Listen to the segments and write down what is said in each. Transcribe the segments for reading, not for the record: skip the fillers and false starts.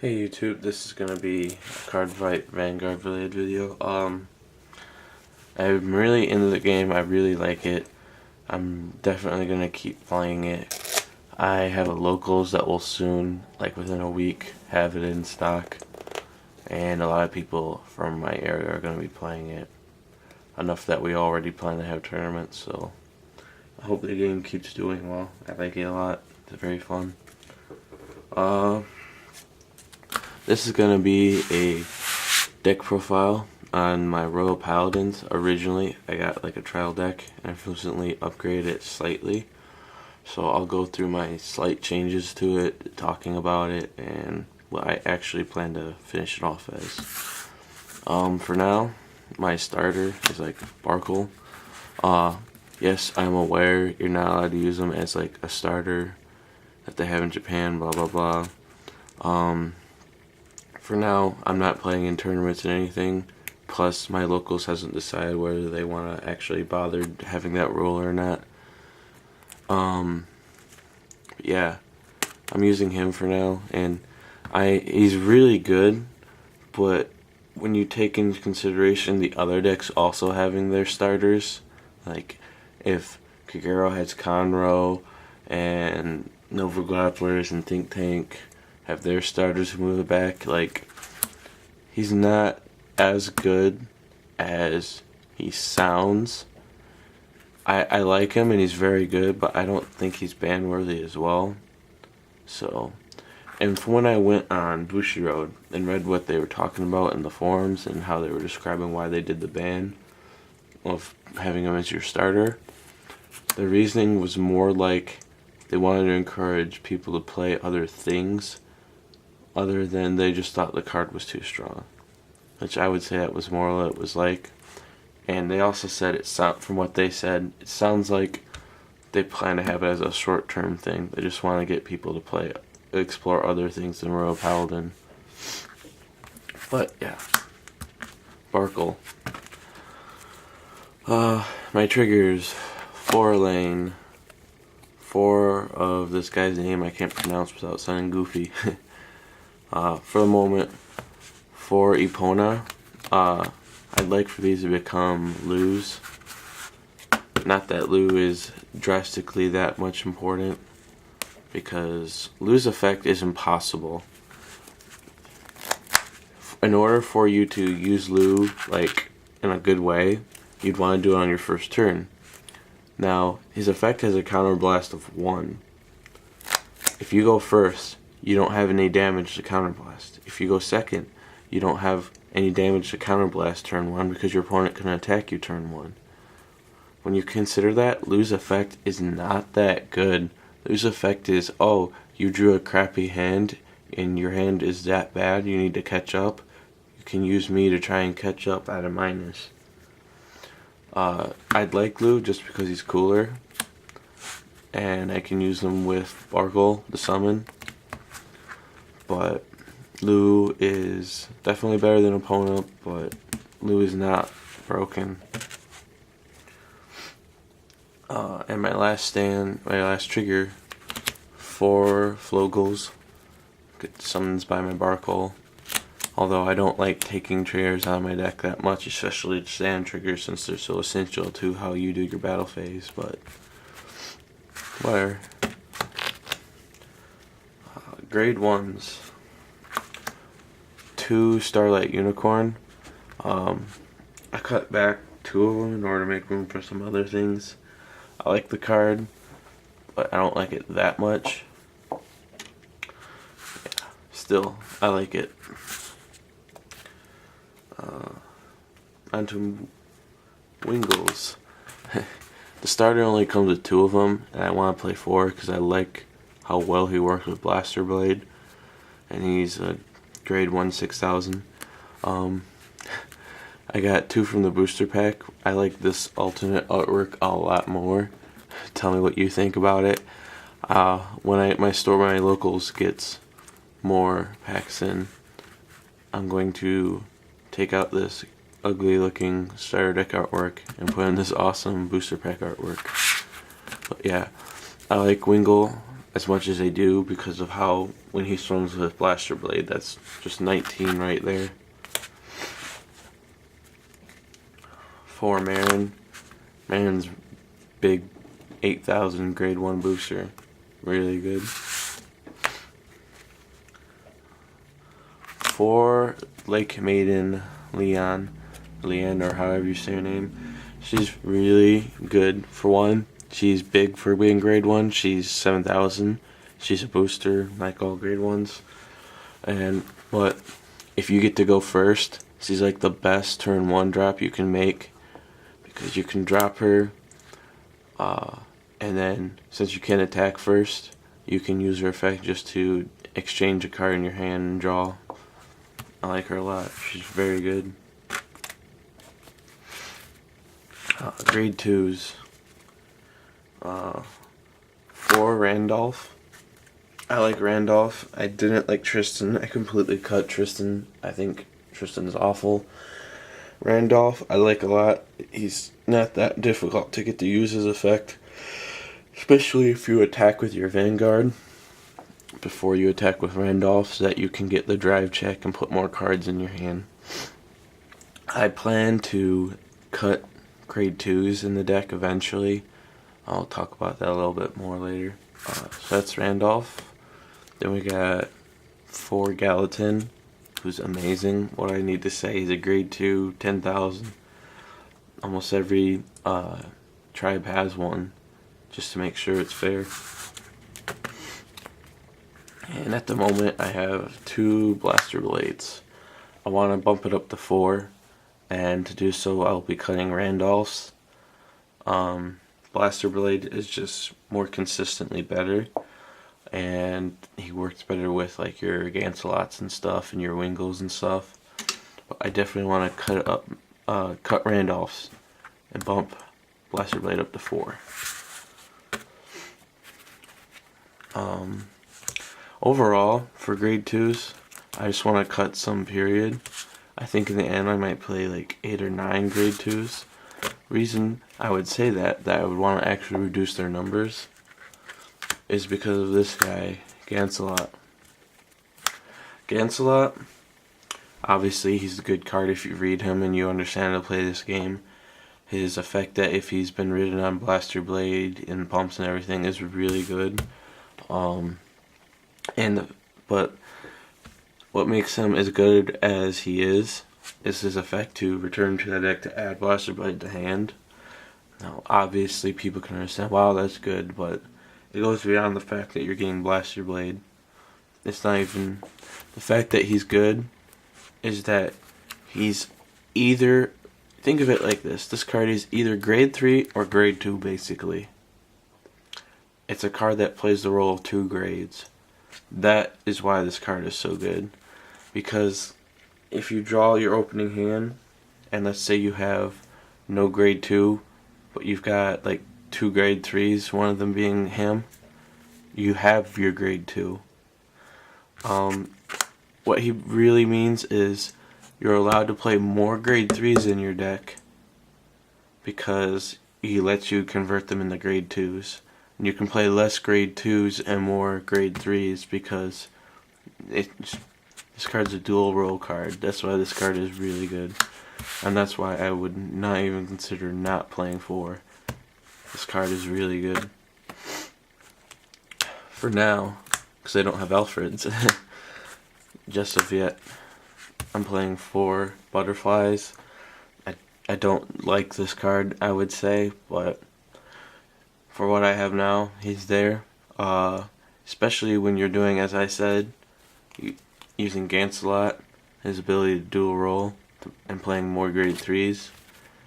Hey YouTube, this is gonna be a card fight Vanguard related video. I'm really into the game. I really like it. I'm definitely gonna keep playing it. I have a locals that will soon, like within a week, have it in stock, and a lot of people from my area are gonna be playing it. Enough that we already plan to have tournaments, so I hope the game keeps doing well. I like it a lot. It's very fun. This is going to be a deck profile on my Royal Paladins. Originally, I got like a trial deck, and I've recently upgraded it slightly. So I'll go through my slight changes to it, talking about it, and what I actually plan to finish it off as. For now, my starter is like Sparkle. Yes, I'm aware you're not allowed to use them as like a starter that they have in Japan, blah blah blah. For now, I'm not playing in tournaments and anything. Plus, my locals hasn't decided whether they want to actually bother having that rule or not. Yeah, I'm using him for now, and he's really good. But when you take into consideration the other decks also having their starters, like if Kagero has Conroe and Nova Grapplers and Think Tank have their starters who move it back, like, he's not as good as he sounds. I like him and he's very good, but I don't think he's ban worthy as well. So, and from when I went on Bushiroad and read what they were talking about in the forums and how they were describing why they did the ban of having him as your starter, the reasoning was more like they wanted to encourage people to play other things other than they just thought the card was too strong, which I would say that was more what it was like. And they also said from what they said, it sounds like they plan to have it as a short-term thing. They just want to get people to explore other things than Royal Paladin. But yeah, Sparkle. My triggers: 4 lane, 4 of this guy's name I can't pronounce without sounding goofy. For the moment, 4 Epona. I'd like for these to become Lu's. Not that Lu is drastically that much important, because Lu's effect is impossible. In order for you to use Lu like in a good way, you'd want to do it on your first turn. Now, his effect has a counterblast of 1. If you go first, you don't have any damage to counterblast. If you go second, you don't have any damage to counterblast turn 1 because your opponent can attack you turn 1. When you consider that, Lu's effect is not that good. Lu's effect is, oh, you drew a crappy hand and your hand is that bad, you need to catch up. You can use me to try and catch up at a minus. I'd like Lu just because he's cooler, and I can use him with Sparkle, the summon. But Lu is definitely better than opponent, but Lu is not broken. And my last trigger, 4 Flogels, get summons by my Barkle. Although I don't like taking triggers on my deck that much, especially stand triggers, since they're so essential to how you do your battle phase, but whatever. Grade 1s. 2 Starlight Unicorn. I cut back 2 of them in order to make room for some other things. I like the card, but I don't like it that much. Yeah, still, I like it. Onto Wingles. The starter only comes with 2 of them, and I want to play 4 because I like how well he works with Blaster Blade, and he's a grade 1 6000. I got 2 from the booster pack. I like this alternate artwork a lot more. Tell me what you think about it. When my locals gets more packs in, I'm going to take out this ugly looking starter deck artwork and put in this awesome booster pack artwork. But yeah, I like Wingle as much as they do because of how when he swings with Blaster Blade, that's just 19 right there. 4 Marin. Marin's big 8,000 grade 1 booster. Really good. 4 Lake Maiden Leon, or however you say her name. She's really good. For one, she's big for being grade 1. She's 7,000. She's a booster like all grade 1s. But if you get to go first, she's like the best turn 1 drop you can make, because you can drop her, and then since you can't attack first, you can use her effect just to exchange a card in your hand and draw. I like her a lot. She's very good. Grade 2s. 4 Randolph. I like Randolph. I didn't like Tristan. I completely cut Tristan. I think Tristan's awful. Randolph I like a lot. He's not that difficult to get to use his effect, especially if you attack with your Vanguard before you attack with Randolph, so that you can get the drive check and put more cards in your hand. I plan to cut grade 2s in the deck eventually. I'll talk about that a little bit more later. So that's Randolph. Then we got 4 Gallatin, who's amazing. What I need to say, he's a grade 2, 10,000. Almost every tribe has one, just to make sure it's fair. And at the moment I have 2 Blaster Blades. I want to bump it up to 4, and to do so I'll be cutting Randolph's. Blaster Blade is just more consistently better, and he works better with like your Gancelots and stuff and your Wingles and stuff. But I definitely want to cut Randolph's and bump Blaster Blade up to 4. Overall, for grade 2s, I just want to cut some, period. I think in the end I might play like 8 or 9 grade 2s. Reason I would say that I would want to actually reduce their numbers is because of this guy, Gancelot. Gancelot, obviously he's a good card if you read him and you understand how to play this game. His effect, that if he's been ridden on Blaster Blade and pumps and everything, is really good. But what makes him as good as he is his effect to return to the deck to add Blaster Blade to hand. Now, obviously, people can understand, wow, that's good, but it goes beyond the fact that you're getting Blaster Blade. It's not even the fact that he's good, is that he's either, think of it like this card is either grade 3 or grade 2, basically. It's a card that plays the role of 2 grades. That is why this card is so good, because if you draw your opening hand, and let's say you have no grade 2, but you've got like 2 grade 3s, one of them being him, you have your grade 2. What he really means is you're allowed to play more grade 3s in your deck, because he lets you convert them into grade 2s. And you can play less grade 2s and more grade 3s, because this card's a dual role card. That's why this card is really good. And that's why I would not even consider not playing 4. This card is really good. For now, because I don't have Alfreds, just of yet, I'm playing 4 Butterflies. I don't like this card, I would say, but for what I have now, he's there. Especially when you're doing, as I said, using Gancelot, his ability to dual role, and playing more grade 3s.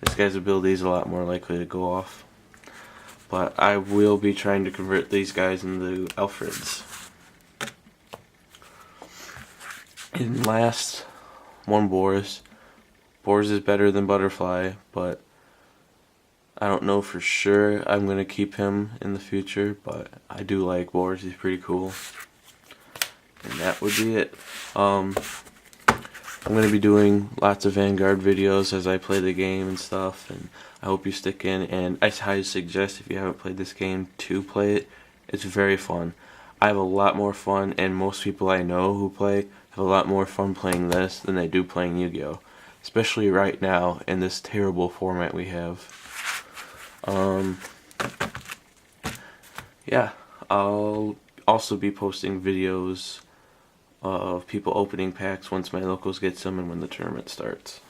This guy's ability is a lot more likely to go off. But I will be trying to convert these guys into Alfreds. And last, 1 Boris. Boris is better than Butterfly, but I don't know for sure I'm going to keep him in the future, but I do like Boris. He's pretty cool. And that would be it. I'm going to be doing lots of Vanguard videos as I play the game and stuff, and I hope you stick in, and I highly suggest, if you haven't played this game, to play it. It's very fun. I have a lot more fun, and most people I know who play have a lot more fun playing this than they do playing Yu-Gi-Oh! Especially right now in this terrible format we have. Yeah, I'll also be posting videos of people opening packs once my locals get some and when the tournament starts.